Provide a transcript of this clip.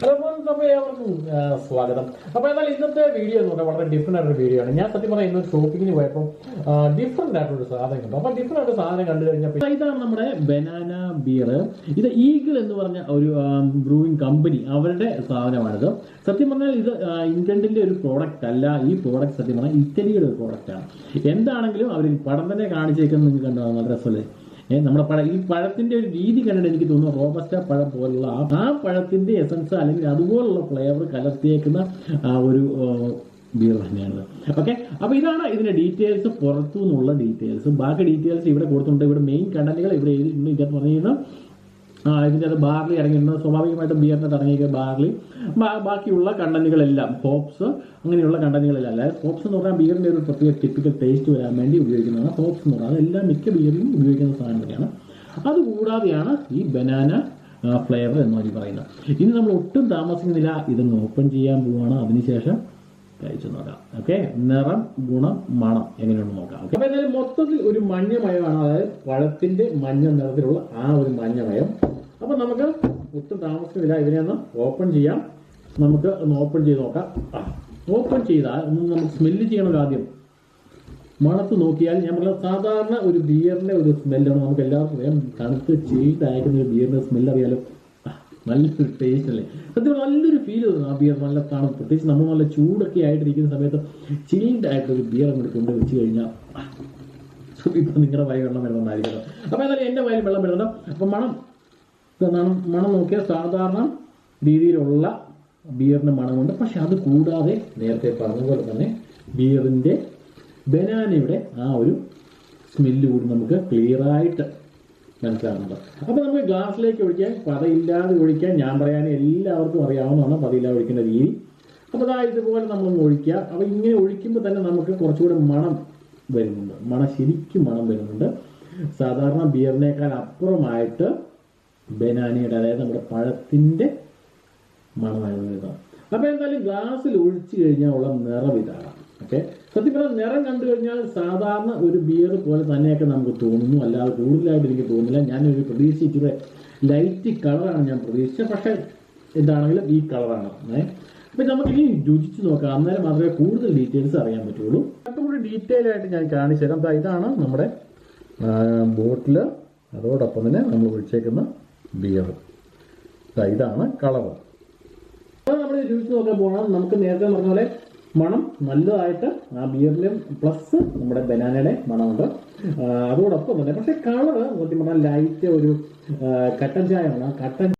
Hello friends, അപ്പോൾ ഏവർക്കും സ്വാഗതം. അപ്പോൾ എന്നാൽ ഇന്നത്തെ വീഡിയോ എന്ന് പറഞ്ഞാൽ വളരെ ഡിഫറെൻ്റ് ആയിട്ടൊരു വീഡിയോ ആണ്. ഞാൻ സത്യം പറഞ്ഞാൽ ഇന്നൊരു ഷോപ്പിങ്ങിന് പോയപ്പോൾ ഡിഫറെൻ്റ് ആയിട്ടൊരു സാധനം കണ്ടു. അപ്പോൾ ഡിഫറെൻ്റ് ആയിട്ട് സാധനം കണ്ടു കഴിഞ്ഞപ്പോൾ ഇതാണ് നമ്മുടെ ബനാന ബിയർ. ഇത് ഈഗിൾ എന്ന് പറഞ്ഞ ഒരു ബ്രൂവിംഗ് കമ്പനി, അവരുടെ സാധനമാണിത്. സത്യം പറഞ്ഞാൽ ഇത് ഇംഗ്ലണ്ടിന്റെ ഒരു പ്രോഡക്റ്റ് അല്ല. ഈ പ്രോഡക്റ്റ് സത്യം പറഞ്ഞാൽ ഇറ്റലിയുടെ ഒരു പ്രോഡക്റ്റാണ്. എന്താണെങ്കിലും അവർ പടം തന്നെ കാണിച്ചേക്കുന്നത് നിങ്ങൾക്ക് കണ്ടോ, നല്ല രസമല്ലേ. നമ്മുടെ ഈ പഴത്തിന്റെ ഒരു രീതി കണ്ടിട്ട് എനിക്ക് തോന്നുന്നു റോബസ്റ്റ പഴം പോലുള്ള ആ പഴത്തിന്റെ എസൻസ് അല്ലെങ്കിൽ അതുപോലുള്ള ഫ്ലേവർ കലർത്തിയേക്കുന്ന ഒരു ബിയർ തന്നെയാണ്. ഓക്കെ, അപ്പൊ ഇതാണ് ഇതിന്റെ ഡീറ്റെയിൽസ്, പുറത്തു നിന്നുള്ള ഡീറ്റെയിൽസ്. ബാക്കി ഡീറ്റെയിൽസ് ഇവിടെ കൊടുത്തിട്ടുണ്ട്. ഇവിടെ മെയിൻ കണ്ടന്റുകൾ ഇവിടെ എഴുതിയിട്ടുണ്ട്. ഇതിനകത്ത് പറഞ്ഞു ഇതിൻ്റെ അത് ബാർലി ഇറങ്ങിയിട്ടുണ്ട്. സ്വാഭാവികമായിട്ടും ബിയറിനകത്ത് ഇറങ്ങിയ ബാർലി, ബാക്കിയുള്ള കണ്ടന്റുകളെല്ലാം ഹോപ്സ്, അങ്ങനെയുള്ള കണ്ടന്റുകളെല്ലാം. അല്ലാതെ ഹോപ്സ് എന്ന് പറഞ്ഞാൽ ബിയറിന്റെ ഒരു പ്രത്യേക ടിപ്പിക്കൽ ടേസ്റ്റ് വരാൻ വേണ്ടി ഉപയോഗിക്കുന്നതാണ് ഹോപ്സ് എന്ന് പറഞ്ഞാൽ. അതെല്ലാം മിക്ക ബിയറിലും ഉപയോഗിക്കുന്ന സാധനം തന്നെയാണ്. അതുകൂടാതെയാണ് ഈ ബനാന ഫ്ലേവർ എന്ന് പറഞ്ഞ് പറയുന്നത്. ഇനി നമ്മൾ ഒട്ടും താമസിക്കുന്നില്ല, ഇതൊന്ന് ഓപ്പൺ ചെയ്യാൻ പോവുകയാണ്. അതിനുശേഷം കഴിച്ചു നോക്കാം. ഓക്കെ, നിറം, ഗുണം, മണം എങ്ങനെയുണ്ടെന്ന് നോക്കാം. ഓക്കെ, അപ്പൊ എന്തായാലും മൊത്തത്തിൽ ഒരു മഞ്ഞമയമാണ്, അതായത് പഴത്തിന്റെ മഞ്ഞ നിറത്തിലുള്ള ആ ഒരു മഞ്ഞമയം. അപ്പൊ നമുക്ക് ഒട്ടും താമസിക്കുന്നില്ല, ഇതിനെ ഒന്ന് ഓപ്പൺ ചെയ്യാം. നമുക്ക് ഒന്ന് ഓപ്പൺ ചെയ്ത് നോക്കാം. ഓപ്പൺ ചെയ്താൽ നമുക്ക് സ്മെല്ല് ചെയ്യണം. ആദ്യം മണത്ത് നോക്കിയാൽ ഞാൻ പറഞ്ഞ സാധാരണ ഒരു ബിയറിന്റെ ഒരു സ്മെല്ലാണ്. നമുക്ക് എല്ലാവർക്കും അറിയാം, തണുത്ത് ചീട്ട് അയക്കുന്ന ഒരു ബിയറിന്റെ സ്മെല്ല് അറിയാലോ. നല്ലൊരു ടേസ്റ്റ് അല്ലേ, സത്യം നല്ലൊരു ഫീൽ തോന്നുന്നു. ആ ബിയർ നല്ല തണുപ്പ്, പ്രത്യേകിച്ച് നമ്മൾ നല്ല ചൂടൊക്കെ ആയിട്ടിരിക്കുന്ന സമയത്ത് ചിൽഡ് ആയിട്ടൊരു ബിയർ അങ്ങോട്ട് കൊണ്ട് വെച്ച് കഴിഞ്ഞാൽ ഇപ്പം നിങ്ങളുടെ വായിൽ വെള്ളം വരുന്നതായിരിക്കും. അപ്പൊ എന്നാലും എന്റെ വായിൽ വെള്ളം വരുന്നുണ്ട്. അപ്പൊ മണം നോക്കിയാൽ സാധാരണ രീതിയിലുള്ള ബിയറിന്റെ മണമുണ്ട്. പക്ഷെ അത് കൂടാതെ നേരത്തെ പറഞ്ഞതുപോലെ തന്നെ ബിയറിന്റെ ബനാനയുടെ ആ ഒരു സ്മെല്ല് കൂടി നമുക്ക് ക്ലിയർ ആയിട്ട് മനസ്സിലാകുന്നുണ്ട്. അപ്പൊ നമുക്ക് ഗ്ലാസ്സിലേക്ക് ഒഴിക്കാൻ, പതയില്ലാതെ ഒഴിക്കാൻ ഞാൻ പറയാൻ എല്ലാവർക്കും അറിയാവുന്നതാണ് പതയില്ലാതെ ഒഴിക്കേണ്ട രീതി. അപ്പൊ അതാ ഇതുപോലെ നമ്മളൊന്ന് ഒഴിക്കുക. അപ്പൊ ഇങ്ങനെ ഒഴിക്കുമ്പോൾ തന്നെ നമുക്ക് കുറച്ചുകൂടെ മണം വരുന്നുണ്ട്. ശരിക്കും മണം വരുന്നുണ്ട്. സാധാരണ ബിയറിനേക്കാൾ അപ്പുറമായിട്ട് ബനാനയുടെ, അതായത് നമ്മുടെ പഴത്തിന്റെ മണമാണ് വരുന്നത്. അപ്പൊ എന്തായാലും ഗ്ലാസ്സിൽ ഒഴിച്ചു കഴിഞ്ഞാൽ ഉള്ള നിറം ഇതാണ്. ഓക്കെ, സത്യം പറഞ്ഞാൽ നിറം കണ്ടു കഴിഞ്ഞാൽ സാധാരണ ഒരു ബിയർ പോലെ തന്നെയൊക്കെ നമുക്ക് തോന്നുന്നു, അല്ലാതെ കൂടുതലായിട്ട് എനിക്ക് തോന്നുന്നില്ല. ഞാനൊരു പ്രതീക്ഷിച്ചിട്ട് ലൈറ്റ് കളറാണ് ഞാൻ പ്രതീക്ഷിച്ചത്. പക്ഷെ എന്താണെങ്കിലും ഈ കളറാണ്. അപ്പൊ നമുക്ക് ഇനി രുചിച്ച് നോക്കാം, അന്നേരം മാത്രമേ കൂടുതൽ ഡീറ്റെയിൽസ് അറിയാൻ പറ്റുള്ളൂ. കുറച്ചുകൂടി ഡീറ്റെയിൽ ആയിട്ട് ഞാൻ കാണിച്ചു തരാം. ഇതാണ് നമ്മുടെ ബോട്ടില്, അതോടൊപ്പം തന്നെ നമ്മൾ ഒഴിച്ചേക്കുന്ന ബിയർ. ഇതാണ് കളർ. അപ്പോൾ നമ്മൾ രുചിച്ച് നോക്കാൻ പോകണം. നമുക്ക് നേരത്തെ പറഞ്ഞ പോലെ മണം നല്ലതായിട്ട് ആ ബിയറിലും പ്ലസ് നമ്മുടെ ബനാനയുടെ മണമുണ്ട്. അതോടൊപ്പം തന്നെ പക്ഷെ കളറ് സത്യം പറഞ്ഞാൽ ലൈറ്റ് ഒരു കട്ടൻ ചായമാണ്. കട്ടൻ